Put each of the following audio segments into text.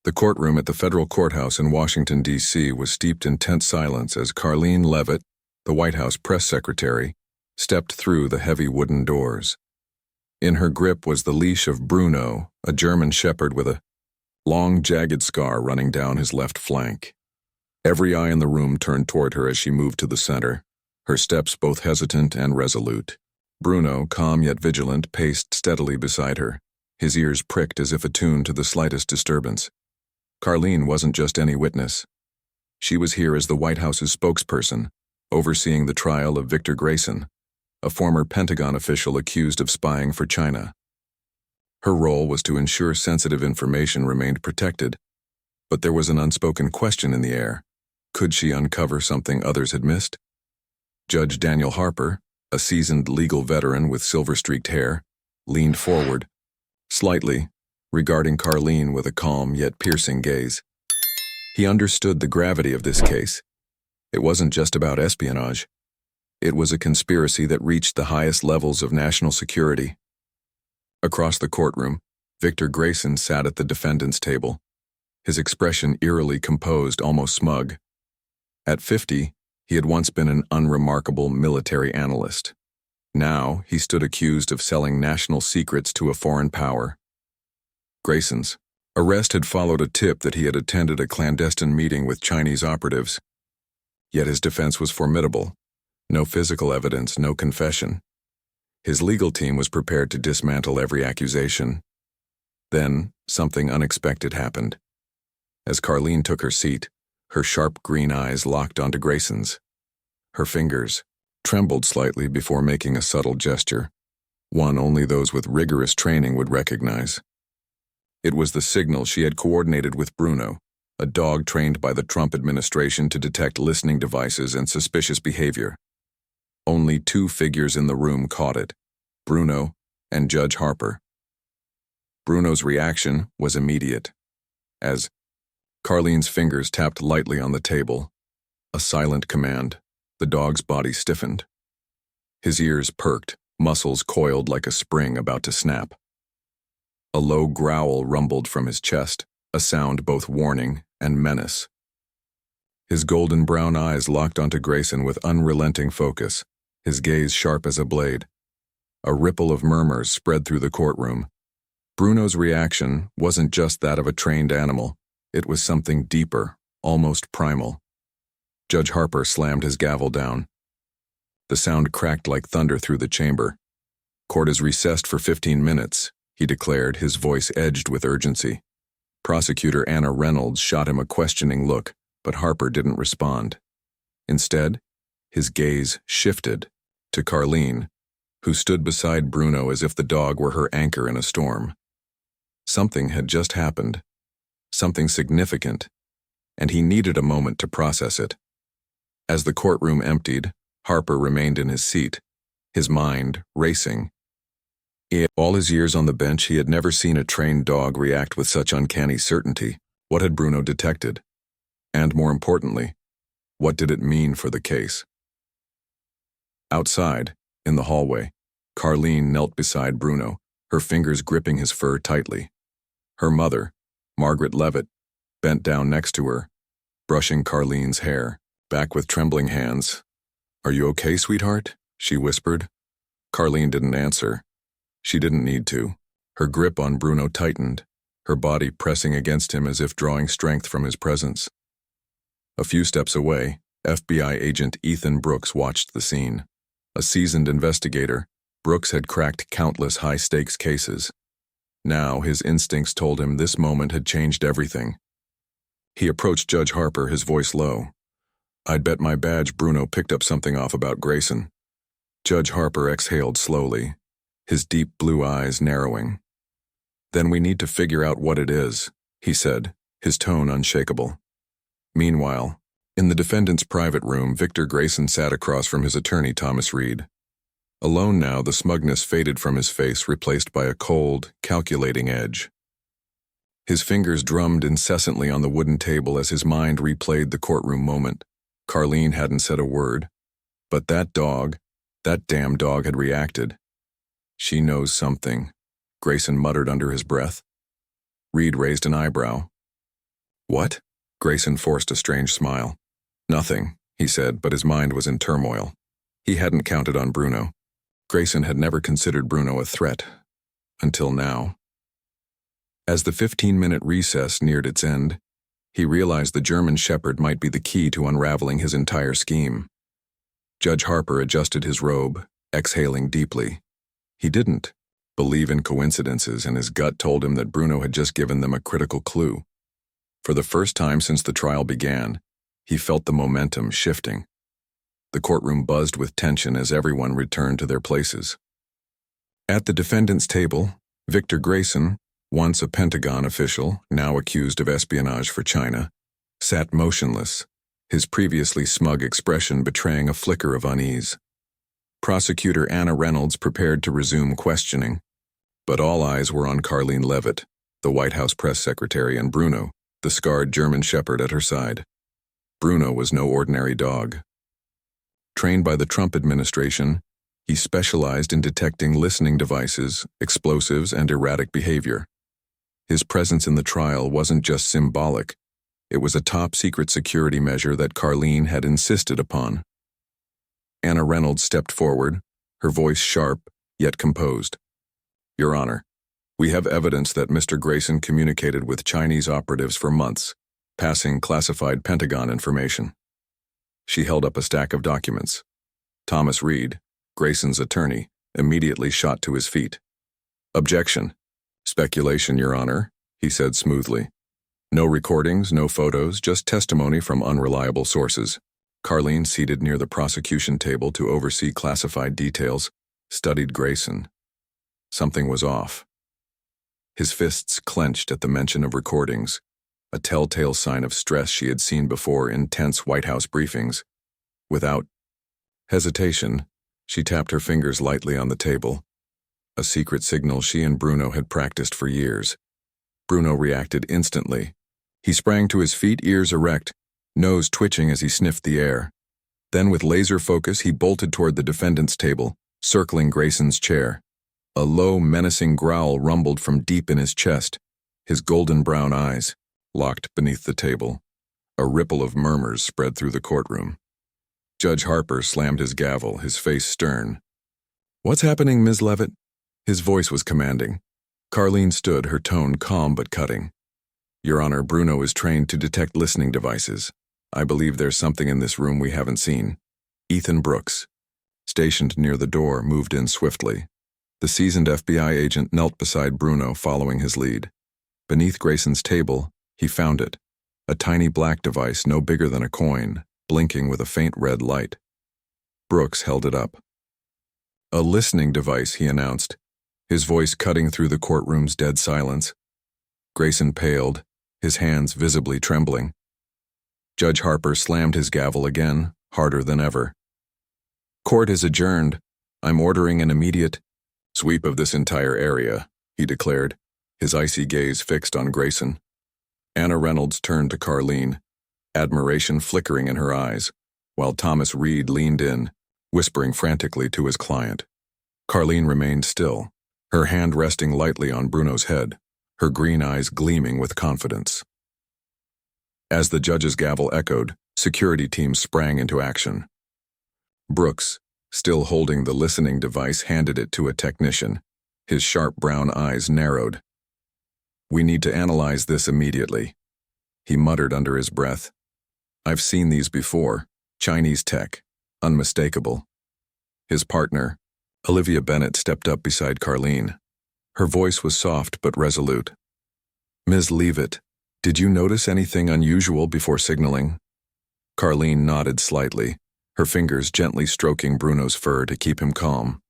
The courtroom at the federal courthouse in Washington, D.C. was steeped in tense silence as Karoline Leavitt, the White House press secretary, stepped through the heavy wooden doors. In her grip was the leash of Bruno, a German shepherd with a long, jagged scar running down his left flank. Every eye in the room turned toward her as she moved to the center, her steps both hesitant and resolute. Bruno, calm yet vigilant, paced steadily beside her, his ears pricked as if attuned to the slightest disturbance. Karoline wasn't just any witness. She was here as the White House's spokesperson, overseeing the trial of Victor Grayson, a former Pentagon official accused of spying for China. Her role was to ensure sensitive information remained protected, but there was an unspoken question in the air. Could she uncover something others had missed? Judge Daniel Harper, a seasoned legal veteran with silver-streaked hair, leaned forward, slightly, regarding Karoline with a calm yet piercing gaze. He understood the gravity of this case. It wasn't just about espionage. It was a conspiracy that reached the highest levels of national security. Across the courtroom, Victor Grayson sat at the defendant's table, his expression eerily composed, almost smug. At 50, he had once been an unremarkable military analyst. Now, he stood accused of selling national secrets to a foreign power. Grayson's arrest had followed a tip that he had attended a clandestine meeting with Chinese operatives. Yet his defense was formidable. No physical evidence, no confession. His legal team was prepared to dismantle every accusation. Then, something unexpected happened. As Karoline took her seat, her sharp green eyes locked onto Grayson's. Her fingers trembled slightly before making a subtle gesture, one only those with rigorous training would recognize. It was the signal she had coordinated with Bruno, a dog trained by the Trump administration to detect listening devices and suspicious behavior. Only two figures in the room caught it, Bruno and Judge Harper. Bruno's reaction was immediate. As Karoline's fingers tapped lightly on the table, a silent command, the dog's body stiffened. His ears perked, muscles coiled like a spring about to snap. A low growl rumbled from his chest, a sound both warning and menace. His golden brown eyes locked onto Grayson with unrelenting focus, his gaze sharp as a blade. A ripple of murmurs spread through the courtroom. Bruno's reaction wasn't just that of a trained animal. It was something deeper, almost primal. Judge Harper slammed his gavel down. The sound cracked like thunder through the chamber. "Court is recessed for 15 minutes, he declared, his voice edged with urgency. Prosecutor Anna Reynolds shot him a questioning look, but Harper didn't respond. Instead, his gaze shifted to Karoline, who stood beside Bruno as if the dog were her anchor in a storm. Something had just happened, something significant, and he needed a moment to process it. As the courtroom emptied, Harper remained in his seat, his mind racing. In all his years on the bench, he had never seen a trained dog react with such uncanny certainty. What had Bruno detected? And more importantly, what did it mean for the case? Outside, in the hallway, Karoline knelt beside Bruno, her fingers gripping his fur tightly. Her mother, Margaret Leavitt, bent down next to her, brushing Karoline's hair, back with trembling hands. "Are you okay, sweetheart?" she whispered. Karoline didn't answer. She didn't need to. Her grip on Bruno tightened, her body pressing against him as if drawing strength from his presence. A few steps away, FBI agent Ethan Brooks watched the scene. A seasoned investigator, Brooks had cracked countless high-stakes cases. Now, his instincts told him this moment had changed everything. He approached Judge Harper, his voice low. "I'd bet my badge Bruno picked up something off about Grayson." Judge Harper exhaled slowly, his deep blue eyes narrowing. "Then we need to figure out what it is," he said, his tone unshakable. Meanwhile, in the defendant's private room, Victor Grayson sat across from his attorney, Thomas Reed. Alone now, the smugness faded from his face, replaced by a cold, calculating edge. His fingers drummed incessantly on the wooden table as his mind replayed the courtroom moment. Karoline hadn't said a word, but that damn dog had reacted. "She knows something," Grayson muttered under his breath. Reed raised an eyebrow. What? Grayson forced a strange smile. Nothing, he said, but his mind was in turmoil. He hadn't counted on Bruno. Grayson had never considered Bruno a threat. Until now. As the 15-minute recess neared its end, he realized the German Shepherd might be the key to unraveling his entire scheme. Judge Harper adjusted his robe, exhaling deeply. He didn't believe in coincidences, and his gut told him that Bruno had just given them a critical clue. For the first time since the trial began, he felt the momentum shifting. The courtroom buzzed with tension as everyone returned to their places. At the defendant's table, Victor Grayson, once a Pentagon official, now accused of espionage for China, sat motionless, his previously smug expression betraying a flicker of unease. Prosecutor Anna Reynolds prepared to resume questioning, but all eyes were on Karoline Leavitt, the White House press secretary, and Bruno, the scarred German Shepherd, at her side. Bruno was no ordinary dog. Trained by the Trump administration, he specialized in detecting listening devices, explosives, and erratic behavior. His presence in the trial wasn't just symbolic. It was a top-secret security measure that Karoline had insisted upon. Anna Reynolds stepped forward, her voice sharp, yet composed. Your Honor, we have evidence that Mr. Grayson communicated with Chinese operatives for months, passing classified Pentagon information. She held up a stack of documents. Thomas Reed, Grayson's attorney, immediately shot to his feet. Objection. Speculation, Your Honor, he said smoothly. No recordings, no photos, just testimony from unreliable sources. Karoline, seated near the prosecution table to oversee classified details, studied Grayson. Something was off. His fists clenched at the mention of recordings, a telltale sign of stress she had seen before in tense White House briefings. Without hesitation, she tapped her fingers lightly on the table, a secret signal she and Bruno had practiced for years. Bruno reacted instantly. He sprang to his feet, ears erect, nose twitching as he sniffed the air. Then, with laser focus, he bolted toward the defendant's table, circling Grayson's chair. A low, menacing growl rumbled from deep in his chest, his golden brown eyes locked beneath the table. A ripple of murmurs spread through the courtroom. Judge Harper slammed his gavel, his face stern. What's happening, Ms. Leavitt? His voice was commanding. Karoline stood, her tone calm but cutting. Your Honor, Bruno is trained to detect listening devices. I believe there's something in this room we haven't seen. Ethan Brooks, stationed near the door, moved in swiftly. The seasoned FBI agent knelt beside Bruno, following his lead. Beneath Grayson's table, he found it, a tiny black device no bigger than a coin, blinking with a faint red light. Brooks held it up. A listening device, he announced, his voice cutting through the courtroom's dead silence. Grayson paled, his hands visibly trembling. Judge Harper slammed his gavel again, harder than ever. Court is adjourned. I'm ordering an immediate sweep of this entire area, he declared, his icy gaze fixed on Grayson. Anna Reynolds turned to Karoline, admiration flickering in her eyes, while Thomas Reed leaned in, whispering frantically to his client. Karoline remained still, her hand resting lightly on Bruno's head, her green eyes gleaming with confidence. As the judge's gavel echoed, security teams sprang into action. Brooks, still holding the listening device, handed it to a technician, his sharp brown eyes narrowed. We need to analyze this immediately, he muttered under his breath. I've seen these before, Chinese tech, unmistakable. His partner, Olivia Bennett, stepped up beside Karoline. Her voice was soft but resolute. Ms. Leavitt, did you notice anything unusual before signaling? Karoline nodded slightly, her fingers gently stroking Bruno's fur to keep him calm.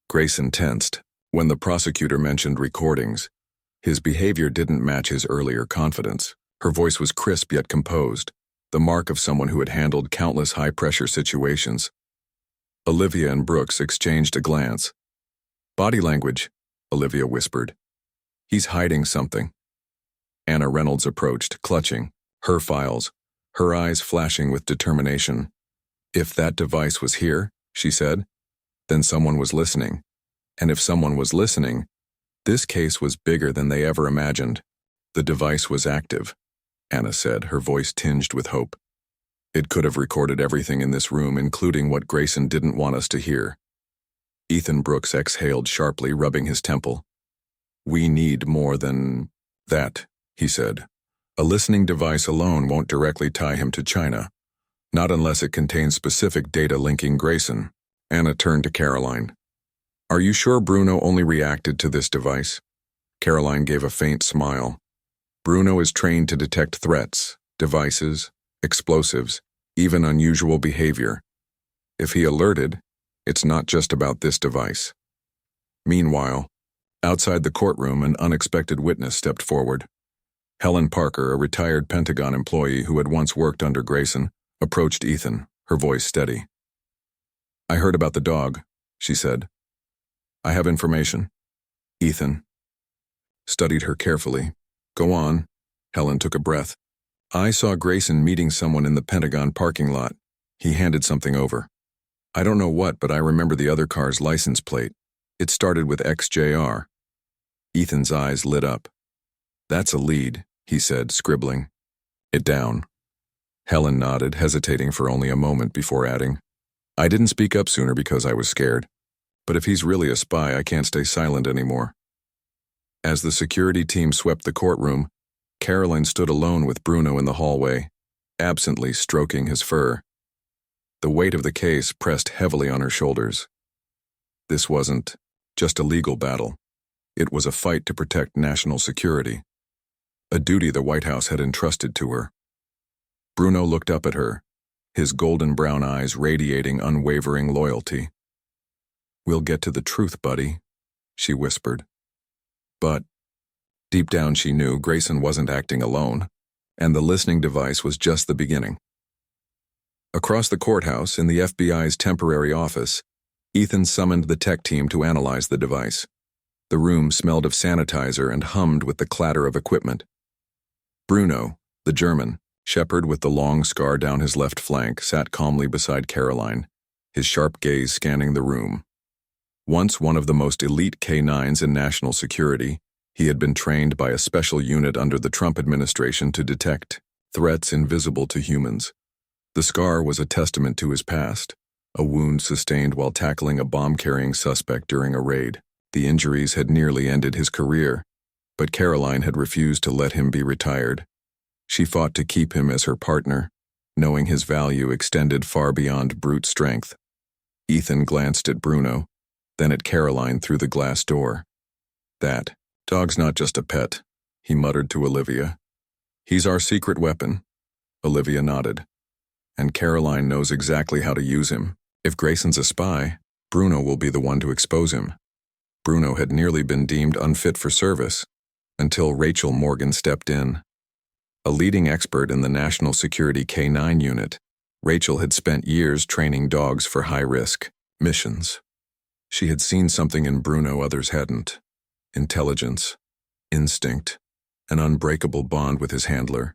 Grayson tensed when the prosecutor mentioned recordings. His behavior didn't match his earlier confidence. Her voice was crisp yet composed, the mark of someone who had handled countless high-pressure situations. Olivia and Brooks exchanged a glance. Body language, Olivia whispered. He's hiding something. Anna Reynolds approached, clutching her files, her eyes flashing with determination. If that device was here, she said, then someone was listening. And if someone was listening, this case was bigger than they ever imagined. The device was active. Anna said, her voice tinged with hope. It could have recorded everything in this room, including what Grayson didn't want us to hear. Ethan Brooks exhaled sharply, rubbing his temple. We need more than that, he said. A listening device alone won't directly tie him to China, not unless it contains specific data linking Grayson. Anna turned to Karoline. Are you sure Bruno only reacted to this device? Karoline gave a faint smile. Bruno is trained to detect threats, devices, explosives, even unusual behavior. If he alerted, it's not just about this device. Meanwhile, outside the courtroom, an unexpected witness stepped forward. Helen Parker, a retired Pentagon employee who had once worked under Grayson, approached Ethan, her voice steady. I heard about the dog, she said. I have information. Ethan studied her carefully. Go on. Helen took a breath. I saw Grayson meeting someone in the Pentagon parking lot. He handed something over. I don't know what, but I remember the other car's license plate. It started with XJR. Ethan's eyes lit up. That's a lead, he said, scribbling it down. Helen nodded, hesitating for only a moment before adding, I didn't speak up sooner because I was scared. But if he's really a spy, I can't stay silent anymore. As the security team swept the courtroom, Karoline stood alone with Bruno in the hallway, absently stroking his fur. The weight of the case pressed heavily on her shoulders. This wasn't just a legal battle. It was a fight to protect national security, a duty the White House had entrusted to her. Bruno looked up at her, his golden brown eyes radiating unwavering loyalty. We'll get to the truth, buddy, she whispered. But deep down she knew Grayson wasn't acting alone, and the listening device was just the beginning. Across the courthouse, in the FBI's temporary office, Ethan summoned the tech team to analyze the device. The room smelled of sanitizer and hummed with the clatter of equipment. Bruno, the German, shepherd with the long scar down his left flank, sat calmly beside Karoline, his sharp gaze scanning the room. Once one of the most elite canines in national security, he had been trained by a special unit under the Trump administration to detect threats invisible to humans. The scar was a testament to his past, a wound sustained while tackling a bomb-carrying suspect during a raid. The injuries had nearly ended his career, but Karoline had refused to let him be retired. She fought to keep him as her partner, knowing his value extended far beyond brute strength. Ethan glanced at Bruno, then at Karoline through the glass door. That dog's not just a pet, he muttered to Olivia. He's our secret weapon. Olivia nodded. And Karoline knows exactly how to use him. If Grayson's a spy, Bruno will be the one to expose him. Bruno had nearly been deemed unfit for service, until Rachel Morgan stepped in. A leading expert in the National Security Canine Unit, Rachel had spent years training dogs for high-risk missions. She had seen something in Bruno others hadn't. Intelligence, instinct, an unbreakable bond with his handler.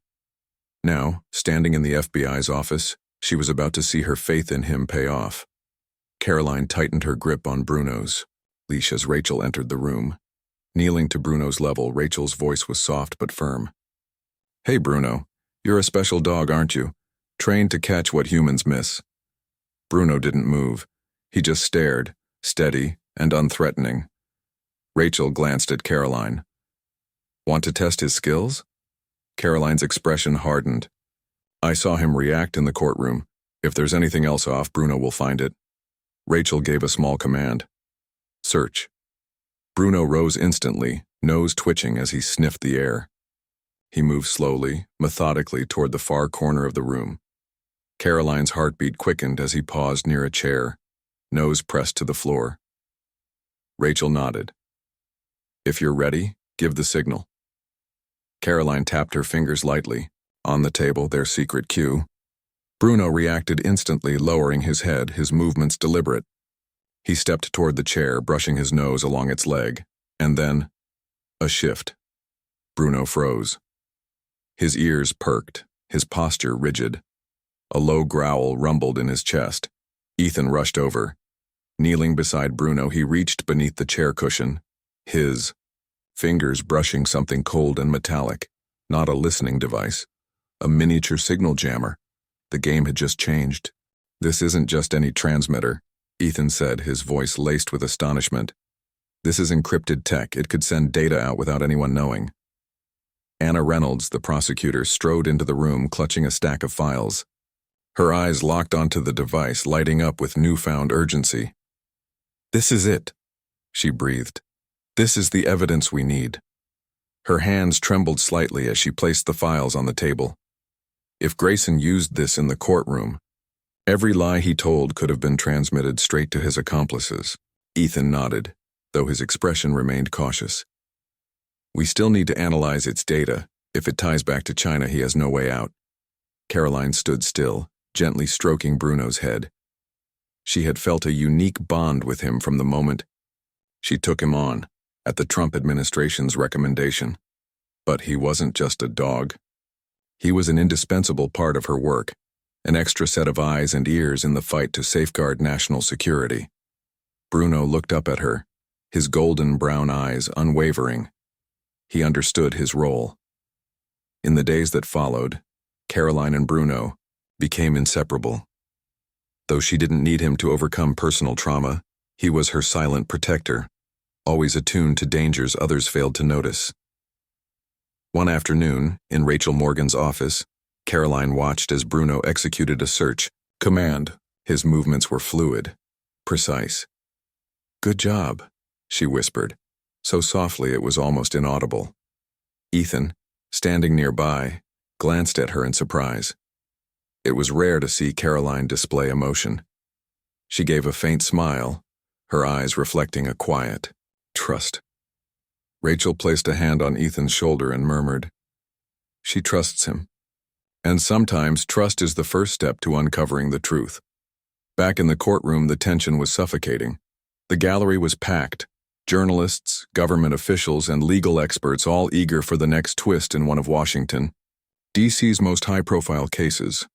Now, standing in the FBI's office, she was about to see her faith in him pay off. Karoline tightened her grip on Bruno's leash as Rachel entered the room. Kneeling to Bruno's level, Rachel's voice was soft but firm. Hey Bruno, you're a special dog, aren't you? Trained to catch what humans miss. Bruno didn't move. He just stared, steady and unthreatening. Rachel glanced at Karoline. Want to test his skills? Karoline's expression hardened. I saw him react in the courtroom. If there's anything else off, Bruno will find it. Rachel gave a small command. Search. Bruno rose instantly, nose twitching as he sniffed the air. He moved slowly, methodically toward the far corner of the room. Karoline's heartbeat quickened as he paused near a chair, nose pressed to the floor. Rachel nodded. If you're ready, give the signal. Karoline tapped her fingers lightly. On the table, their secret cue. Bruno reacted instantly, lowering his head, his movements deliberate. He stepped toward the chair, brushing his nose along its leg, and then, a shift. Bruno froze. His ears perked, his posture rigid. A low growl rumbled in his chest. Ethan rushed over. Kneeling beside Bruno, he reached beneath the chair cushion, his fingers brushing something cold and metallic, not a listening device, a miniature signal jammer. The game had just changed. "This isn't just any transmitter," Ethan said, his voice laced with astonishment. "This is encrypted tech. It could send data out without anyone knowing." Anna Reynolds, the prosecutor, strode into the room clutching a stack of files. Her eyes locked onto the device, lighting up with newfound urgency. "This is it," she breathed. "This is the evidence we need." Her hands trembled slightly as she placed the files on the table. If Grayson used this in the courtroom, every lie he told could have been transmitted straight to his accomplices. Ethan nodded, though his expression remained cautious. "We still need to analyze its data. If it ties back to China, he has no way out." Karoline stood still, gently stroking Bruno's head. She had felt a unique bond with him from the moment she took him on, at the Trump administration's recommendation. But he wasn't just a dog. He was an indispensable part of her work, an extra set of eyes and ears in the fight to safeguard national security. Bruno looked up at her, his golden brown eyes unwavering. He understood his role. In the days that followed, Karoline and Bruno became inseparable. Though she didn't need him to overcome personal trauma, he was her silent protector, always attuned to dangers others failed to notice. One afternoon, in Rachel Morgan's office, Karoline watched as Bruno executed a search command. His movements were fluid, precise. "Good job," she whispered, so softly it was almost inaudible. Ethan, standing nearby, glanced at her in surprise. It was rare to see Karoline display emotion. She gave a faint smile, her eyes reflecting a quiet trust. Rachel placed a hand on Ethan's shoulder and murmured, "She trusts him." And sometimes trust is the first step to uncovering the truth. Back in the courtroom, the tension was suffocating. The gallery was packed, journalists, government officials, and legal experts all eager for the next twist in one of Washington, D.C.'s most high-profile cases.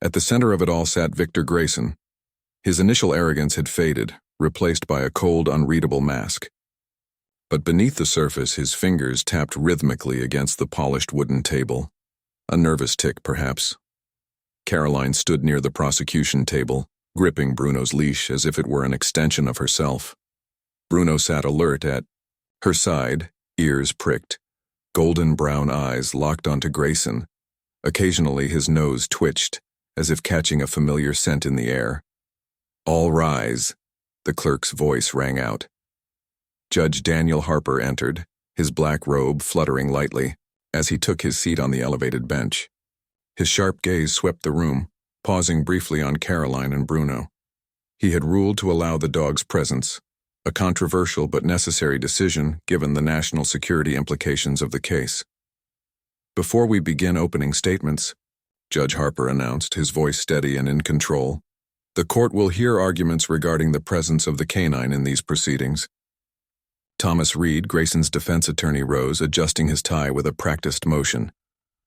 At the center of it all sat Victor Grayson. His initial arrogance had faded, replaced by a cold, unreadable mask. But beneath the surface, his fingers tapped rhythmically against the polished wooden table. A nervous tic, perhaps. Karoline stood near the prosecution table, gripping Bruno's leash as if it were an extension of herself. Bruno sat alert at her side, ears pricked, golden brown eyes locked onto Grayson. Occasionally his nose twitched, as if catching a familiar scent in the air. "All rise," the clerk's voice rang out. Judge Daniel Harper entered, his black robe fluttering lightly, as he took his seat on the elevated bench. His sharp gaze swept the room, pausing briefly on Karoline and Bruno. He had ruled to allow the dog's presence, a controversial but necessary decision given the national security implications of the case. "Before we begin opening statements," Judge Harper announced, his voice steady and in control, "the court will hear arguments regarding the presence of the canine in these proceedings." Thomas Reed, Grayson's defense attorney, rose, adjusting his tie with a practiced motion.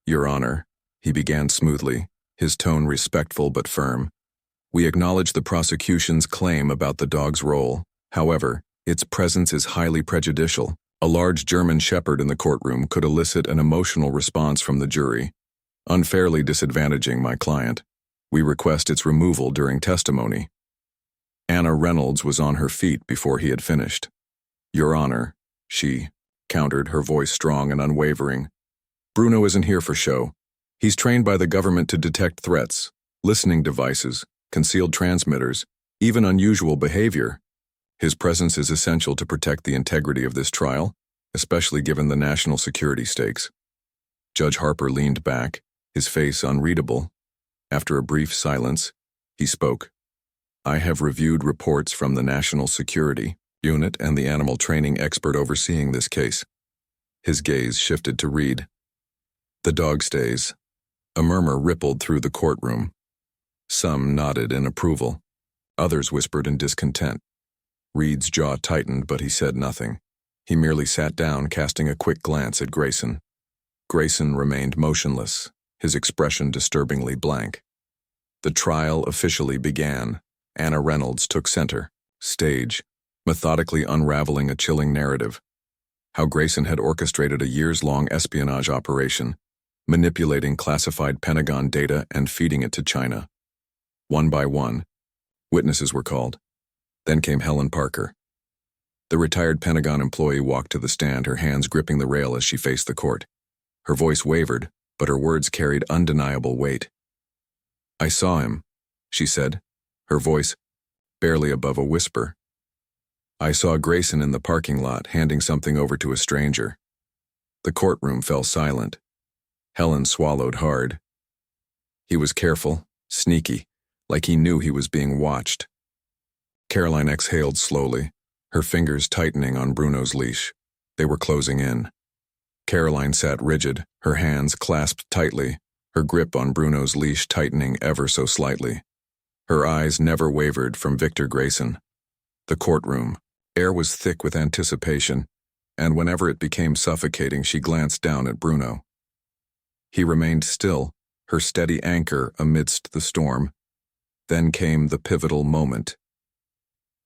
"Your Honor," he began smoothly, his tone respectful but firm, "we acknowledge the prosecution's claim about the dog's role. However, its presence is highly prejudicial. A large German shepherd in the courtroom could elicit an emotional response from the jury, unfairly disadvantaging my client. We request its removal during testimony." Anna Reynolds was on her feet before he had finished. "Your Honor," she countered, her voice strong and unwavering. "Bruno isn't here for show. He's trained by the government to detect threats, listening devices, concealed transmitters, even unusual behavior. His presence is essential to protect the integrity of this trial, especially given the national security stakes." Judge Harper leaned back, his face unreadable. After a brief silence, he spoke. "I have reviewed reports from the National Security Unit and the animal training expert overseeing this case." His gaze shifted to Reed. "The dog stays." A murmur rippled through the courtroom. Some nodded in approval. Others whispered in discontent. Reed's jaw tightened, but he said nothing. He merely sat down, casting a quick glance at Grayson. Grayson remained motionless, his expression disturbingly blank. The trial officially began. Anna Reynolds took center, stage, methodically unraveling a chilling narrative. How Grayson had orchestrated a years-long espionage operation, manipulating classified Pentagon data and feeding it to China. One by one, witnesses were called. Then came Helen Parker. The retired Pentagon employee walked to the stand, her hands gripping the rail as she faced the court. Her voice wavered, but her words carried undeniable weight. "I saw him," she said, her voice barely above a whisper. "I saw Grayson in the parking lot handing something over to a stranger." The courtroom fell silent. Helen swallowed hard. He was careful, sneaky, like he knew he was being watched. Karoline exhaled slowly, her fingers tightening on Bruno's leash. They were closing in. Karoline sat rigid, her hands clasped tightly, her grip on Bruno's leash tightening ever so slightly. Her eyes never wavered from Victor Grayson. The courtroom. Air was thick with anticipation, and whenever it became suffocating, she glanced down at Bruno. He remained still, her steady anchor amidst the storm. Then came the pivotal moment.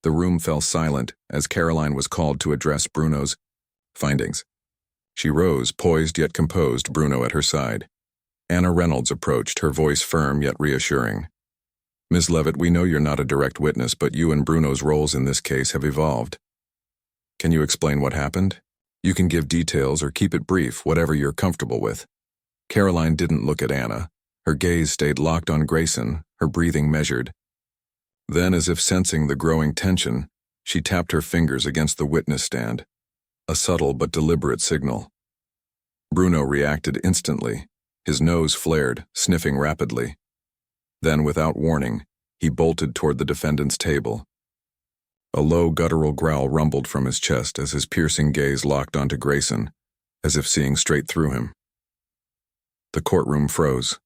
The room fell silent as Karoline was called to address Bruno's findings. She rose, poised yet composed, Bruno at her side. Anna Reynolds approached, her voice firm yet reassuring. "Ms. Leavitt, we know you're not a direct witness, but you and Bruno's roles in this case have evolved. Can you explain what happened? You can give details or keep it brief, whatever you're comfortable with." Karoline didn't look at Anna. Her gaze stayed locked on Grayson, her breathing measured. Then, as if sensing the growing tension, she tapped her fingers against the witness stand, a subtle but deliberate signal. Bruno reacted instantly. His nose flared, sniffing rapidly. Then, without warning, he bolted toward the defendant's table. A low, guttural growl rumbled from his chest as his piercing gaze locked onto Grayson, as if seeing straight through him. The courtroom froze.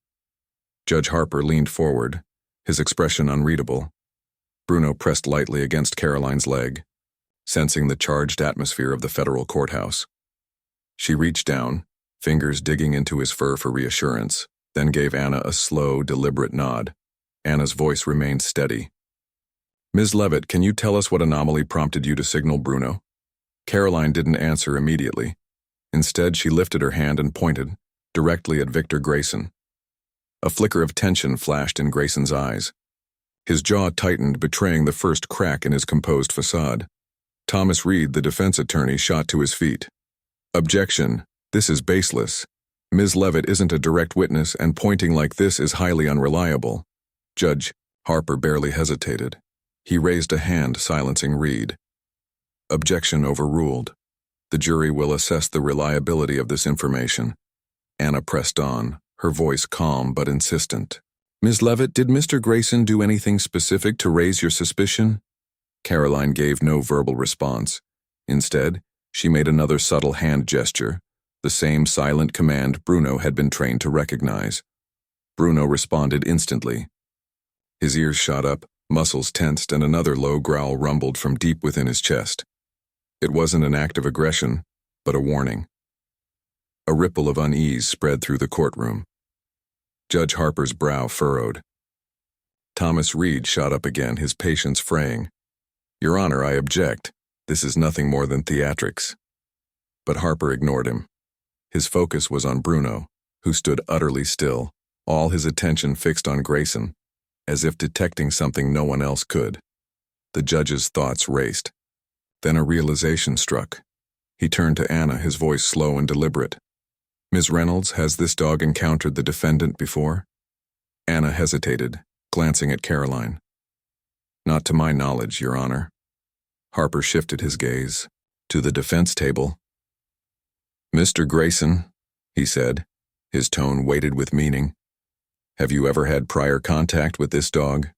Judge Harper leaned forward, his expression unreadable. Bruno pressed lightly against Karoline's leg, sensing the charged atmosphere of the federal courthouse. She reached down, fingers digging into his fur for reassurance, then gave Anna a slow, deliberate nod. Anna's voice remained steady. "Ms. Leavitt, can you tell us what anomaly prompted you to signal Bruno?" Karoline didn't answer immediately. Instead, she lifted her hand and pointed, directly at Victor Grayson. A flicker of tension flashed in Grayson's eyes. His jaw tightened, betraying the first crack in his composed facade. Thomas Reed, the defense attorney, shot to his feet. "Objection. This is baseless. Ms. Leavitt isn't a direct witness, and pointing like this is highly unreliable." Judge Harper barely hesitated. He raised a hand, silencing Reed. "Objection overruled. The jury will assess the reliability of this information." Anna pressed on, her voice calm but insistent. "Ms. Leavitt, did Mr. Grayson do anything specific to raise your suspicion?" Karoline gave no verbal response. Instead, she made another subtle hand gesture, the same silent command Bruno had been trained to recognize. Bruno responded instantly. His ears shot up, muscles tensed, and another low growl rumbled from deep within his chest. It wasn't an act of aggression, but a warning. A ripple of unease spread through the courtroom. Judge Harper's brow furrowed. Thomas Reed shot up again, his patience fraying. "Your Honor, I object. This is nothing more than theatrics." But Harper ignored him. His focus was on Bruno, who stood utterly still, all his attention fixed on Grayson, as if detecting something no one else could. The judge's thoughts raced. Then a realization struck. He turned to Anna, his voice slow and deliberate. "Ms. Reynolds, has this dog encountered the defendant before?" Anna hesitated, glancing at Karoline. "Not to my knowledge, Your Honor." Harper shifted his gaze to the defense table. "Mr. Grayson," he said, his tone weighted with meaning, "have you ever had prior contact with this dog?"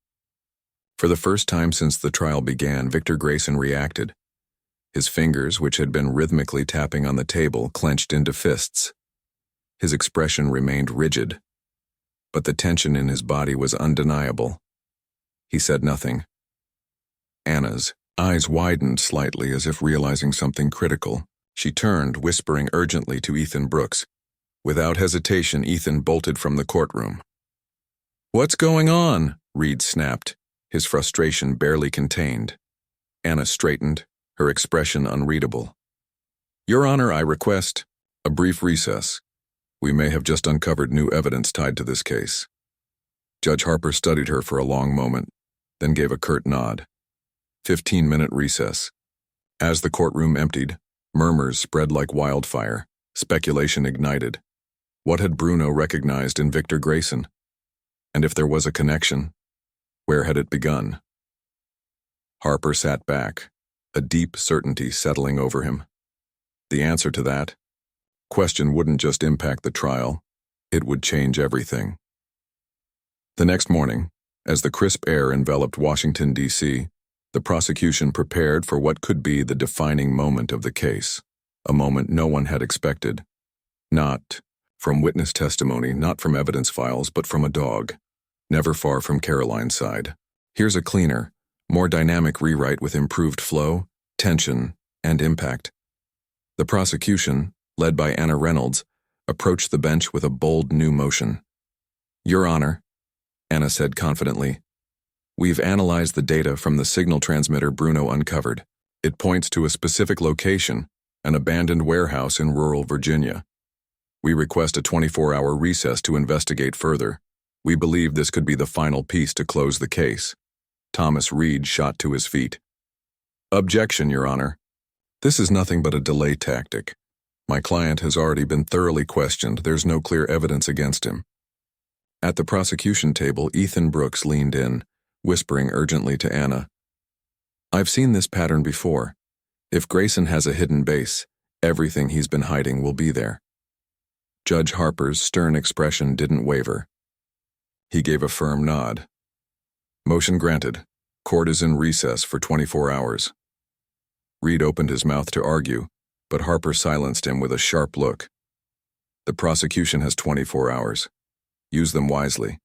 For the first time since the trial began, Victor Grayson reacted. His fingers, which had been rhythmically tapping on the table, clenched into fists. His expression remained rigid, but the tension in his body was undeniable. He said nothing. Anna's eyes widened slightly as if realizing something critical. She turned, whispering urgently to Ethan Brooks. Without hesitation, Ethan bolted from the courtroom. "What's going on?" Reed snapped, his frustration barely contained. Anna straightened, her expression unreadable. "Your Honor, I request a brief recess." We may have just uncovered new evidence tied to this case. Judge Harper studied her for a long moment, then gave a curt nod. 15-minute recess. As the courtroom emptied, murmurs spread like wildfire, speculation ignited. What had Bruno recognized in Victor Grayson? And if there was a connection, where had it begun? Harper sat back, a deep certainty settling over him. The answer to that question wouldn't just impact the trial, it would change everything. The next morning, as the crisp air enveloped Washington, D.C., the prosecution prepared for what could be the defining moment of the case, a moment no one had expected. Not from witness testimony, not from evidence files, but from a dog, never far from Karoline's side. Here's a cleaner, more dynamic rewrite with improved flow, tension, and impact. The prosecution, led by Anna Reynolds, approached the bench with a bold new motion. "Your Honor," Anna said confidently, "we've analyzed the data from the signal transmitter Bruno uncovered. It points to a specific location, an abandoned warehouse in rural Virginia. We request a 24-hour recess to investigate further. We believe this could be the final piece to close the case." Thomas Reed shot to his feet. "Objection, Your Honor. This is nothing but a delay tactic. My client has already been thoroughly questioned. There's no clear evidence against him." At the prosecution table, Ethan Brooks leaned in, whispering urgently to Anna. "I've seen this pattern before. If Grayson has a hidden base, everything he's been hiding will be there." Judge Harper's stern expression didn't waver. He gave a firm nod. "Motion granted. Court is in recess for 24 hours. Reed opened his mouth to argue, but Harper silenced him with a sharp look. "The prosecution has 24 hours. Use them wisely."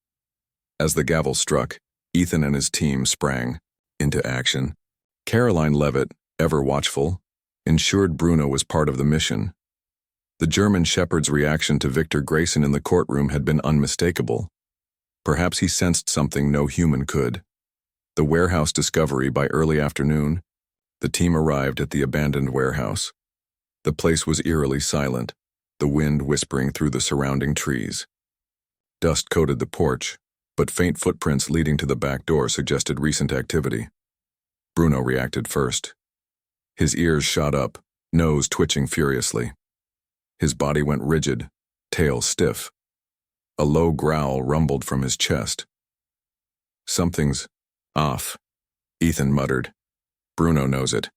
As the gavel struck, Ethan and his team sprang into action. Karoline Leavitt, ever watchful, ensured Bruno was part of the mission. The German shepherd's reaction to Victor Grayson in the courtroom had been unmistakable. Perhaps he sensed something no human could. The warehouse discovery by early afternoon, the team arrived at the abandoned warehouse. The place was eerily silent, the wind whispering through the surrounding trees. Dust coated the porch, but faint footprints leading to the back door suggested recent activity. Bruno reacted first. His ears shot up, nose twitching furiously. His body went rigid, tail stiff. A low growl rumbled from his chest. "Something's off," Ethan muttered. "Bruno knows it."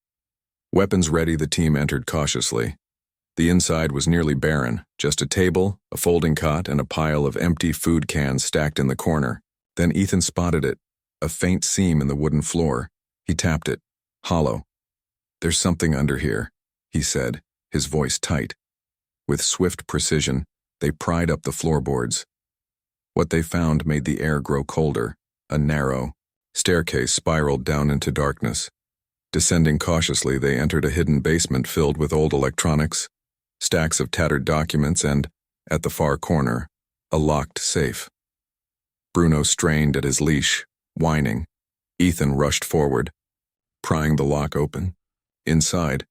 Weapons ready, the team entered cautiously. The inside was nearly barren, just a table, a folding cot, and a pile of empty food cans stacked in the corner. Then Ethan spotted it, a faint seam in the wooden floor. He tapped it, hollow. "There's something under here," he said, his voice tight. With swift precision, they pried up the floorboards. What they found made the air grow colder. A narrow staircase spiraled down into darkness. Descending cautiously, they entered a hidden basement filled with old electronics, stacks of tattered documents, and, at the far corner, a locked safe. Bruno strained at his leash, whining. Ethan rushed forward, prying the lock open. Inside,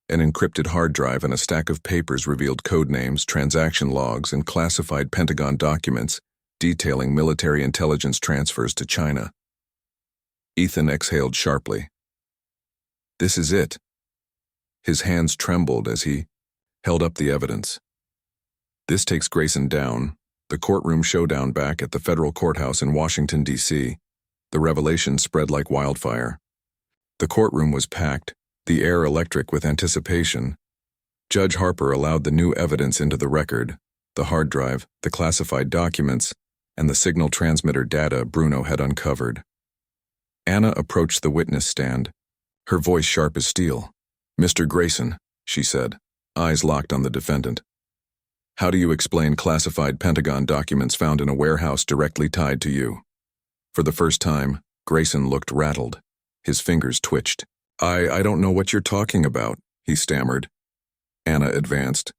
an encrypted hard drive and a stack of papers revealed code names, transaction logs, and classified Pentagon documents detailing military intelligence transfers to China. Ethan exhaled sharply. "This is it." His hands trembled as he held up the evidence. "This takes Grayson down." The courtroom showdown back at the federal courthouse in Washington, D.C. The revelation spread like wildfire. The courtroom was packed, the air electric with anticipation. Judge Harper allowed the new evidence into the record, the hard drive, the classified documents, and the signal transmitter data Bruno had uncovered. Anna approached the witness stand, her voice sharp as steel. "Mr. Grayson," she said, eyes locked on the defendant. "How do you explain classified Pentagon documents found in a warehouse directly tied to you?" For the first time, Grayson looked rattled. His fingers twitched. I don't know what you're talking about," he stammered. Anna advanced.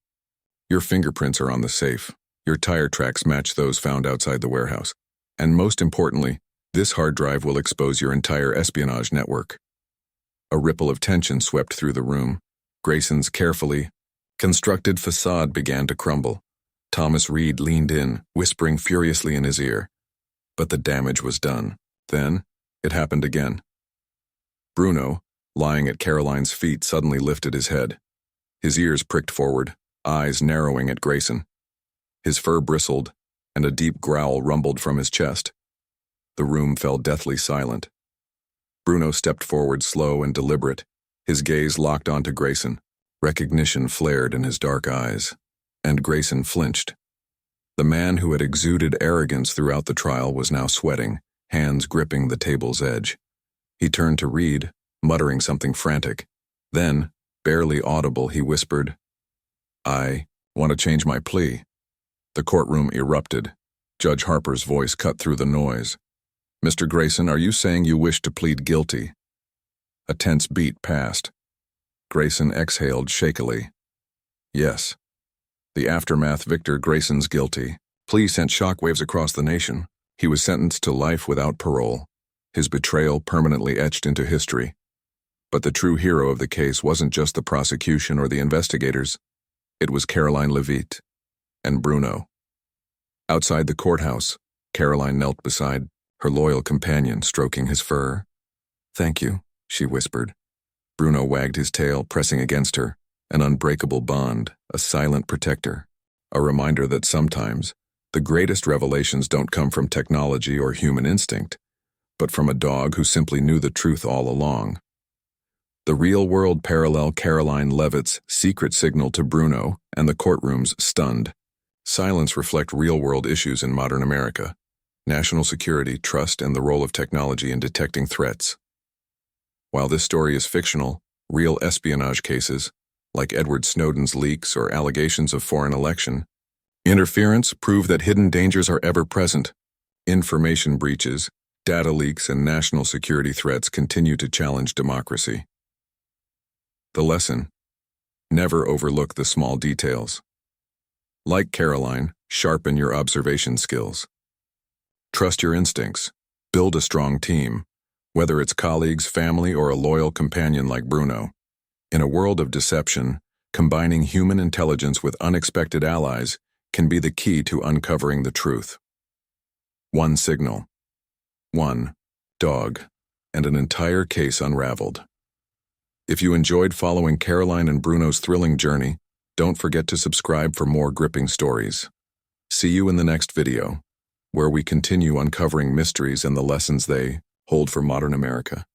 "Your fingerprints are on the safe. Your tire tracks match those found outside the warehouse. And most importantly, this hard drive will expose your entire espionage network." A ripple of tension swept through the room. Grayson's carefully constructed facade began to crumble. Thomas Reed leaned in, whispering furiously in his ear. But the damage was done. Then, it happened again. Bruno, lying at Karoline's feet, suddenly lifted his head. His ears pricked forward, eyes narrowing at Grayson. His fur bristled, and a deep growl rumbled from his chest. The room fell deathly silent. Bruno stepped forward, slow and deliberate, his gaze locked onto Grayson. Recognition flared in his dark eyes, and Grayson flinched. The man who had exuded arrogance throughout the trial was now sweating, hands gripping the table's edge. He turned to Reed, muttering something frantic. Then, barely audible, he whispered, "I want to change my plea." The courtroom erupted. Judge Harper's voice cut through the noise. "Mr. Grayson, are you saying you wish to plead guilty?" A tense beat passed. Grayson exhaled shakily. "Yes." The aftermath: Victor Grayson's guilty plea sent shockwaves across the nation. He was sentenced to life without parole, his betrayal permanently etched into history. But the true hero of the case wasn't just the prosecution or the investigators. It was Karoline Leavitt and Bruno. Outside the courthouse, Karoline knelt beside her loyal companion, stroking his fur. "Thank you," she whispered. Bruno wagged his tail, pressing against her, an unbreakable bond, a silent protector, a reminder that sometimes the greatest revelations don't come from technology or human instinct, but from a dog who simply knew the truth all along. The real-world parallel: Karoline Leavitt's secret signal to Bruno, and the courtroom's stunned silence reflect real-world issues in modern America: national security, trust, and the role of technology in detecting threats. While this story is fictional, real espionage cases, like Edward Snowden's leaks or allegations of foreign election interference, prove that hidden dangers are ever present. Information breaches, data leaks, and national security threats continue to challenge democracy. The lesson: never overlook the small details. Like Karoline, sharpen your observation skills. Trust your instincts. Build a strong team, whether it's colleagues, family, or a loyal companion like Bruno. In a world of deception, combining human intelligence with unexpected allies can be the key to uncovering the truth. One signal, one dog, and an entire case unraveled. If you enjoyed following Karoline and Bruno's thrilling journey, don't forget to subscribe for more gripping stories. See you in the next video, where we continue uncovering mysteries and the lessons they hold for modern America.